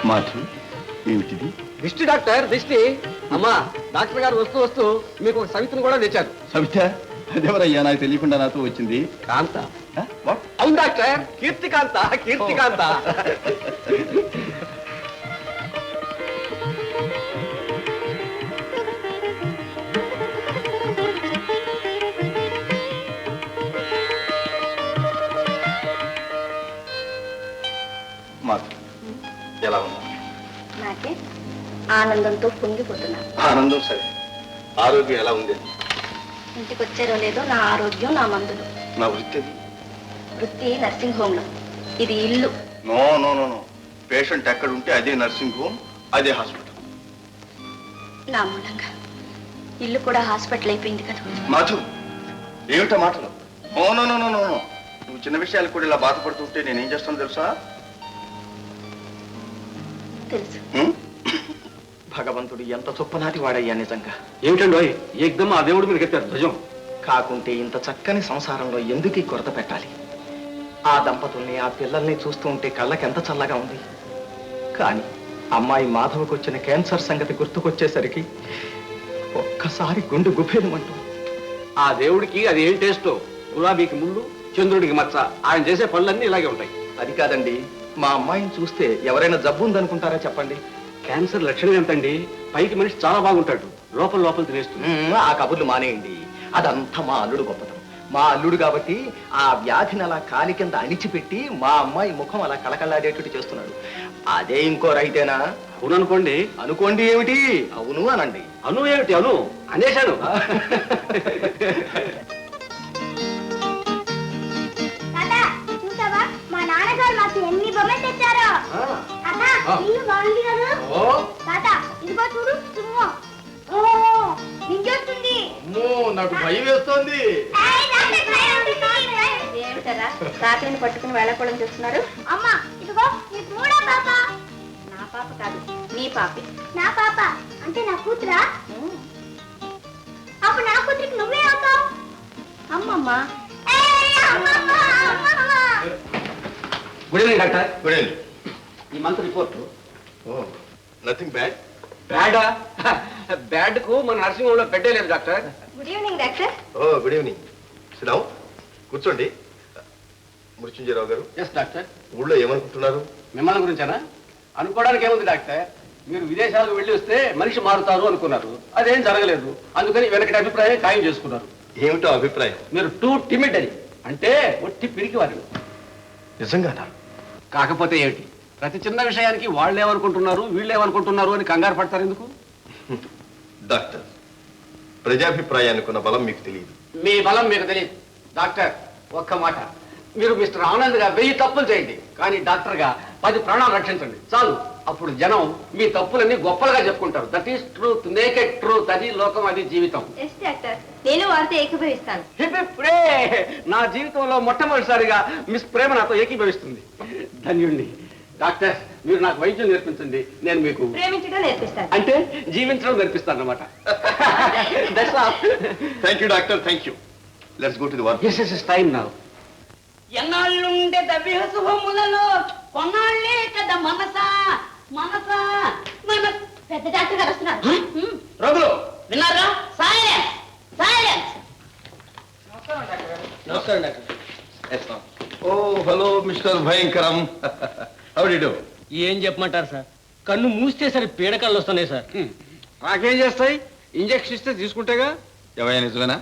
మాధు, ఏమిటిది? దిష్టి డాక్టర్, దిష్టి. అమ్మా, డాక్టర్ గారు వస్తూ వస్తూ మీకు ఒక సవితను కూడా తెచ్చారు. సవిత? అదేవరయ్యా, నాకు తెలియకుండా నాతో వచ్చింది. కాంత. అవును డాక్టర్, కీర్తికాంత, కీర్తికాంత. మాధు, ఎలా ఉన్నా? నాకే ఆనందంతో పొంగిపోతున్నాను. ఆనందం సరే, ఆరోగ్యం ఎలా ఉంది? ఇంటికి వచ్చారో లేదో నా ఆరోగ్యం నా మందులు. నా వృత్తి? వృత్తి నర్సింగ్ హోమ్ లో. ఇది ఇల్లు. No no no no, patient ఎక్కడ ఉంటే అదే నర్సింగ్ హోమ్, అదే హాస్పిటల్. నా మూలంగా ఇల్లు కూడా హాస్పిటల్ అయిపోయింది కదా. మాధు, ఏమిటా మాటలు? Oh no no no no no, నువ్వు చిన్న విషయాలు కూడా ఇలా బాధపడుతుంటే నేనేం చేస్తాను తెలుసా? తెలుసు. భగవంతుడు ఎంత చొప్పనాటి వాడయ్యా నిజంగా. ఏమిటండి ఏకదమ్ ఆ దేవుడు మీరు ఎత్తారు ధ్వజం. కాకుంటే ఇంత చక్కని సంసారంలో ఎందుకు ఈ కొరత పెట్టాలి? ఆ దంపతుల్ని, ఆ పిల్లల్ని చూస్తూ ఉంటే కళ్ళకి ఎంత చల్లగా ఉంది. కానీ అమ్మాయి మాధవకు వచ్చిన క్యాన్సర్ సంగతి గుర్తుకొచ్చేసరికి ఒక్కసారి గుండె గుఫేలమంటూ. ఆ దేవుడికి అది ఏం టేస్టో, గులాబీకి ముళ్ళు, చంద్రుడికి మచ్చ. ఆయన చేసే పనులన్నీ ఇలాగే ఉంటాయి. అది కాదండి, మా అమ్మాయిని చూస్తే ఎవరైనా జబ్బు ఉందనుకుంటారా చెప్పండి? క్యాన్సర్ లక్షణం ఎంతండి? పైకి మనిషి చాలా బాగుంటాడు, లోపల లోపల తినేస్తుంది. ఆ కబుర్లు మానేయండి. అదంతా మా అల్లుడు గొప్పతనం. మా అల్లుడు కాబట్టి ఆ వ్యాధిని అలా కాలి కింద అణిచిపెట్టి మా అమ్మాయి ముఖం అలా కళకళలాడేటట్టు చేస్తున్నాడు. అదే ఇంకో రైతేనా? అవును అనుకోండి. అనుకోండి ఏమిటి? అవును అనండి. అను ఏమిటి? అను అనేశాను. చూసావా, మా నాన్నగారు మాకు ఎన్ని బొమ్మలు తెచ్చారో. బాగుంది కదా తాత, ఇదిగో చూడు సింహం. నింజొస్తుంది. నాకు భయం వేస్తోంది. ఏమిటరా తాతయ్యని పట్టుకుని వెళ్ళకూడదు చూస్తున్నారు? అమ్మా, ఇదిగో నీకు మూడో పాప. నా పాప కాదు, నీ పాపి. నా పాప అంటే నా కూతురా? అప్పుడు నా కూతురికి నువ్వే అవుతావు. అమ్మమ్మా. Good evening doctor. Good evening. ఈ మంత్ రిపోర్ట్. Nothing bad. బ్యాడా? బ్యాడ్ కు మన నర్సింగ్ హోమ్ లో పెట్టలేదు doctor. Good evening doctor. Oh good evening. Sit down, కూర్చోండి. మృత్యుంజయరావు గారు. Yes doctor. ఊళ్ళో ఏమనుకుంటున్నారు? మిమ్మల్ని గురించేనా? అనుకోవడానికి ఏముంది డాక్టర్, మీరు విదేశాలకు వెళ్ళి వస్తే మనిషి మారుతారు అనుకున్నారు. అదేం జరగలేదు. అందుకని వెనకటి అభిప్రాయం ఖాయం చేసుకున్నారు. ఏమిటో అభిప్రాయం? మీరు టూ టిమిడ్ అని, అంటే ఒట్టి పిరికి వారు. నిజంగానా? కాకపోతే ఏమిటి, ప్రతి చిన్న విషయానికి వాళ్ళేమనుకుంటున్నారు వీళ్ళేమనుకుంటున్నారు అని కంగారు పడతారు ఎందుకు? డాక్టర్, ప్రజాభిప్రాయానికి ఉన్న బలం మీకు తెలియదు. మీ బలం మీకు తెలియదు డాక్టర్. ఒక్క మాట, మీరు మిస్టర్ ఆనంద్ గా 1000 తప్పులు చేయండి, కానీ డాక్టర్ గా 10 ప్రాణాలు రక్షించండి చాలు. అప్పుడు జనం మీ తప్పులన్నీ గొప్పలుగా చెప్పుకుంటారు. That is truth, naked truth. అది లోకం, అది జీవితం. నేను వారితో ఏకీభవిస్తాను. నా జీవితంలో మొట్టమొదటిసారిగా మిస్ ప్రేమ నాతో ఏకీభవిస్తుంది. ధన్యుణ్ణి. డాక్టర్, మీరు నాకు వైద్యం నేర్పించండి, నేను మీకు ప్రేమించడం నేర్పిస్తాను. అంటే జీవించడం నేర్పిస్తాను అన్నమాట. Thank you doctor, thank you. Let's go to the work. yes yes time now. ఎన్నాళ్ళుండే దవ్య శుభములలో కొన్నాళ్లే కదా మనసా మనసా మన పెద్ద డాక్టర్ గారు వస్తున్నారు. రోగులు విన్నారా? Silence silence. నమస్కారం డాక్టర్. ఓ హలో మిస్టర్ భయంకరం. How do you do? ఏం చెప్పమంటారు సార్, కన్ను మూస్తే సరి పీడకళ్ళు వస్తున్నాయి సార్. నాకేం చేస్తాయి, ఇంజక్షన్ ఇస్తే తీసుకుంటేగా. ఎవరైనా నిజమేనా?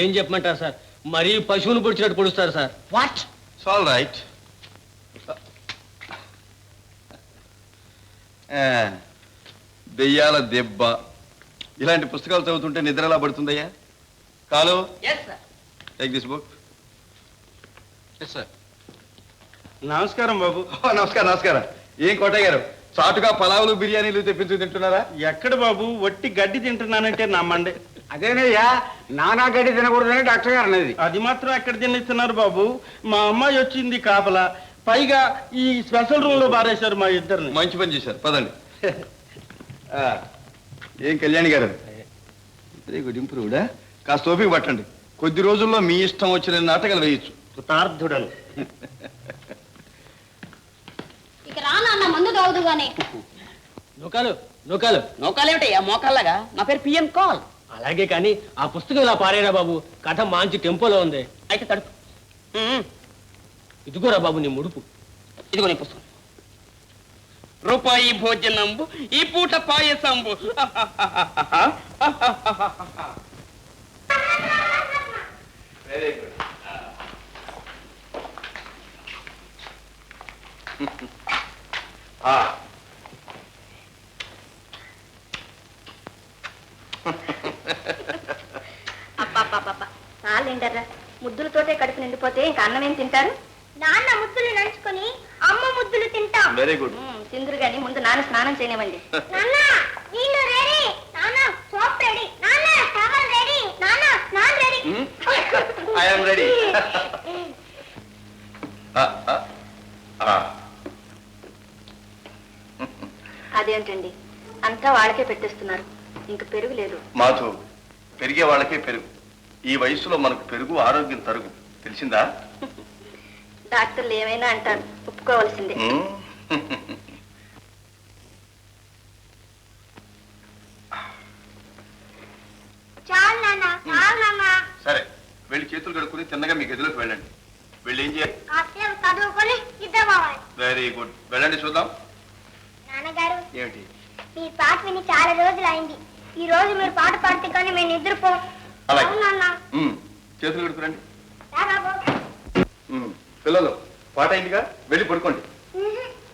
ఏం చెప్పమంటారు సార్, మరీ పశువును పొడిచినట్టు పొడుస్తారు sir. What? It's all right. దెయ్యాల దెబ్బ ఇలాంటి పుస్తకాలు చదువుతుంటే నిద్ర ఎలా పడుతుందయ్యా? కాలు, yes sir. Take this book. Yes sir. నమస్కారం బాబు. నమస్కారం నమస్కారం. ఏం కోటయ్య గారు, చాటుగా పలావులు బిర్యానీలు తెప్పించు తింటున్నారా? ఎక్కడ బాబు, వట్టి గడ్డి తింటున్నానంటే నమ్మండి. అదేనయ్యా, నానా గడ్డి తినకూడదని డాక్టర్ గారు అనేది. అది మాత్రం ఎక్కడ తినిస్తున్నారు బాబు? మా అమ్మాయి వచ్చింది కాపలా, పైగా ఈ స్పెషల్ రూమ్ లో బారేశారు మా ఇద్దరిని. మంచి పని చేశారు, పదండి. ఏం కళ్యాణి గారు, వెరీ గుడ్ ఇంప్రూవ్డా. కాస్త ఓపిక పట్టండి, కొద్ది రోజుల్లో మీ ఇష్టం వచ్చిన నాటకాలు వేయచ్చు. కృతార్థుడను. ఇక రానా మందు తాగుదు గానీ నూకాలు నూకాలు నౌకాలేమిటయ్యా మోకాల్లాగా? నా పేరు పిఎన్ కాల్. అలాగే కానీ ఆ పుస్తకం ఇలా పారేరా బాబు, కథ మంచి టెంపోలో ఉంది. అయితే తడుపు. ఇదిగోరా బాబు నీ ముడుపు. ఇదిగో నీ పుస్తకం. రూపాయి భోజనంబు ఈ పూట పాయసంబు. Very good. అప్ప చాలేండర్రా, ముద్దులతోటే కడుపు నిండిపోతే ఇంకా అన్నం ఏం తింటారు? నాన్న ముద్దులు నంచుకొని అమ్మ ముద్దులు తింటాం. Very good. తిందురు గాని ముందు నాన్న స్నానం చేయనివ్వండి. నాన్న నీళ్ళు రెడీ, నాన్న సోప్ రెడీ, నాన్న టవల్ రెడీ, నాన్న స్నానం రెడీ. I'm ready. అదేంటండి అంతా వాళ్ళకే పెట్టేస్తున్నారు, ఇంక పెరుగు లేదు. మాధు, పెరిగే వాళ్ళకే పెరుగు. ఈ వయసులో మనకు పెరుగు ఆరోగ్యం తరుగు, తెలిసిందా? డాక్టర్లు ఏమైనా అంటారు, ఒప్పుకోవాల్సిందే. చాలు నాన్న, చాలు నాన్న. సరే, వెళ్ళి చేతులు కడుక్కుని తిన్నగా మీ గదిలోకి వెళ్ళండి. వెళ్ళి ఏం చేయాలి? కాసేపు చదువుకొని నిద్రపోవాలి. వెరీ గుడ్, వెళ్ళండి చూద్దాం. నాన్నగారు, ఏమిటి? మీ పాట విని చాలా రోజులు అయింది. ఈ రోజు మీరు పాట పాడితే కానీ మేము నిద్రపోం. అలాగే. అవును నాన్న. చేతులు కడుక్కురండి. రా బాబు. పిల్లలు, పాట అయిందిగా, వెళ్ళి పడుకోండి.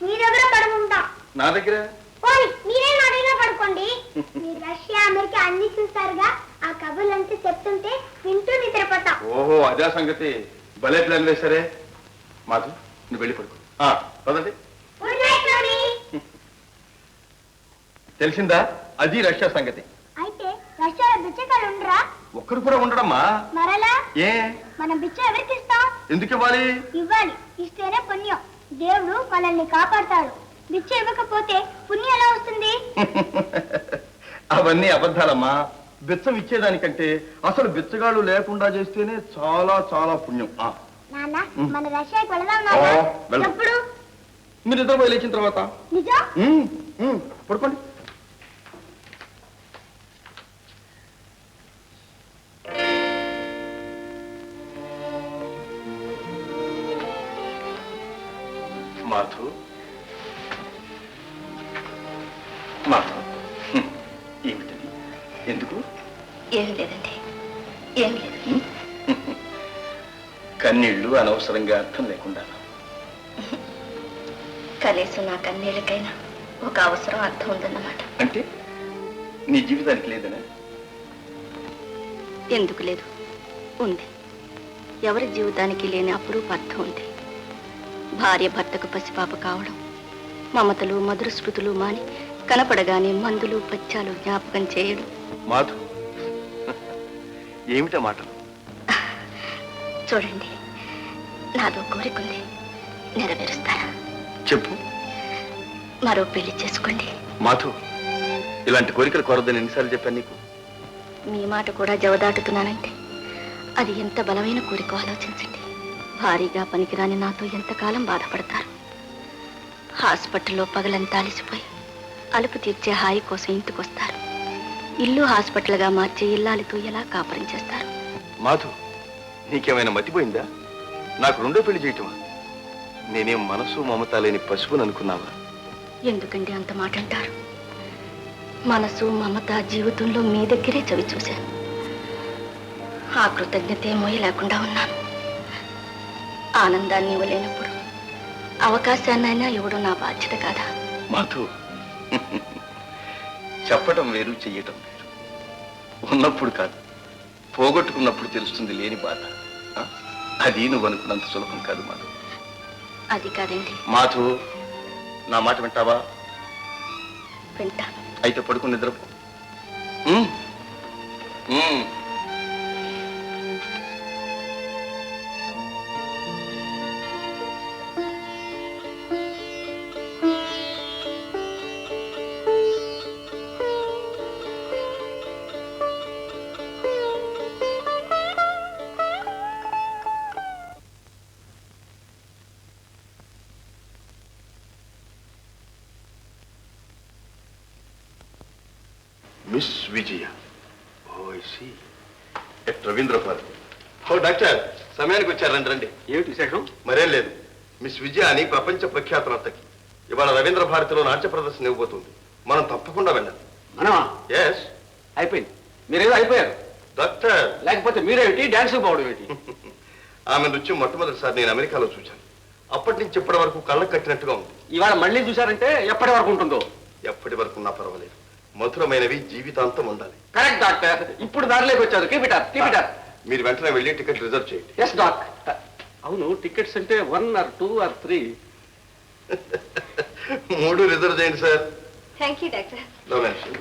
మీ దగ్గర పడుకుంటా. నా దగ్గర పోనీ మీరే నా దగ్గర పడుకోండి. మీరు రష్యా అమెరికా అన్ని చూస్తారుగా, ఆ కబుర్లంతా చెప్తుంటే వింటూ నిద్రపోతాం. ఓహో, అదే సంగతి. భలే ప్లాన్ వేశారే. మాధు, నువ్వు వెళ్ళి పడుకో. పదండి. Good night mummy. తెలిసిందా? అది రష్యా సంగతి. అయితే రష్యాలో బిచ్చగాళ్ళు ఉండరా? ఒక్కరు కూడా ఉండడమ్మా. మరలా ఏ? మనం బిచ్చ ఎవరికి ఇస్తాం? ఎందుకు ఇవ్వాలి? ఇవ్వాలి, ఇస్తేనే పుణ్యం. దేవుడు మనల్ని కాపాడతాడు. బిచ్చ ఇవ్వకపోతే పుణ్యం ఎలా వస్తుంది? అవన్నీ అబద్ధాలమ్మా. బిచ్చం ఇచ్చేదానికంటే అసలు బిచ్చగాళ్ళు లేకుండా చేస్తేనే చాలా చాలా పుణ్యం. నాన్న, మన రష్యాకి వెళదాం ఓ, వెళ్దాం. ఎప్పుడు? మీరు నిద్రపోయి లేచిన తర్వాత. నిజం? పడుకోండి. మాధు, మాధు, ఏమిటది? ఎందుకు? ఏం లేదండి, ఏం లేదు. కన్నీళ్లు అనవసరంగా అర్థం లేకుండా. కనీసం నా కన్నీళ్ళకైనా ఒక అవసరం అర్థం ఉందన్నమాట. అంటే నీ జీవితానికి లేదనా? ఎందుకు లేదు, ఉంది. ఎవరి జీవితానికి లేని అపురూప అర్థం ఉంది. భార్య భర్తకు పసిపాప కావడం, మమతలు మధుర స్మృతులు మాని కనపడగానే మందులు పచ్చాలు జ్ఞాపకం చేయడం. మాధు, ఏమిటా మాటలు? చూడండి, నాదో కోరికుంది, నెరవేరుస్తారా? చెప్పు. మరో పెళ్లి చేసుకోండి. మాధు, ఇలాంటి కోరికలు కోరద్దని ఎన్నిసార్లు చెప్పాను నీకు? మీ మాట కూడా జవదాటుతున్నానంటే అది ఎంత బలమైన కోరిక ఆలోచించండి. భారీగా పనికిరాని నాతో ఎంతకాలం బాధపడతారు. హాస్పిటల్లో పగలంతా అలిసిపోయి అలుపు తీర్చే హాయి కోసం ఇంటికొస్తారు. ఇల్లు హాస్పిటల్గా మార్చే ఇల్లాలితో ఎలా కాపురం చేస్తారు? మాధు, నీకేమైనా మతిపోయిందా? నాకు రెండో పెళ్లి చేయటమా? నేనేం మనసు మమత లేని పశువుని అనుకున్నావా? ఎందుకండి అంత మాట అంటారు? మనసు మమత జీవితంలో మీ దగ్గరే చవి చూశాను. ఆ కృతజ్ఞత మోయి లేకుండా ఉన్నాను. ఆనందాన్ని ఇవ్వలేనప్పుడు అవకాశాన్నైనా ఇవ్వడం నా బాధ్యత కాదా? మాధు, చెప్పటం వేరు, చెయ్యటం వేరు. ఉన్నప్పుడు కాదు, పోగొట్టుకున్నప్పుడు తెలుస్తుంది లేని బాధ. అది నువ్వు అనుకున్నంత సులభం కాదు మాధు. అది కాదండి. మాధు, నా మాట వింటావా? వింటాను. అయితే పడుకుని నిద్రపో. Miss Vijaya. Oh I see. At Ravindra Bharati. Oh doctor, సమయానికి వచ్చారు. రండి రండి. ఏమిటి విశేషం? మరేం లేదు. మిస్ విజయ అని ప్రపంచ ప్రఖ్యాత నర్తకి ఇవాళ రవీంద్ర భారతిలో నాట్య ప్రదర్శన ఇవ్వబోతుంది. మనం తప్పకుండా వెళ్ళాలి. మనమా? ఎస్. అయిపోయింది. మీరేదో అయిపోయారు. డాక్టర్, లేకపోతే మీరేమిటి డాన్స్ పోవడం ఏంటి? ఆమె నృత్యం మొట్టమొదటిసారి నేను అమెరికాలో చూశాను. అప్పటి నుంచి ఇప్పటి వరకు కళ్ళకు కట్టినట్టుగా ఉంది. ఇవాళ మళ్ళీ చూశారంటే ఎప్పటి వరకు ఉంటుందో? ఎప్పటి వరకు ఉన్నా పర్వాలేదు. మధురమైనవి జీవితాంతం ఉండాలి. Correct doctor. ఇప్పుడు దారిలోకి వచ్చారు. Keep it up keep it up. మీరు వెంటనే వెళ్ళి టికెట్ రిజర్వ్ చేయండి. Yes doc. అవును, టికెట్స్ అంటే 1 or 2 or 3? 3 రిజర్వ్ చేయండి sir. Thank you doctor. No mention.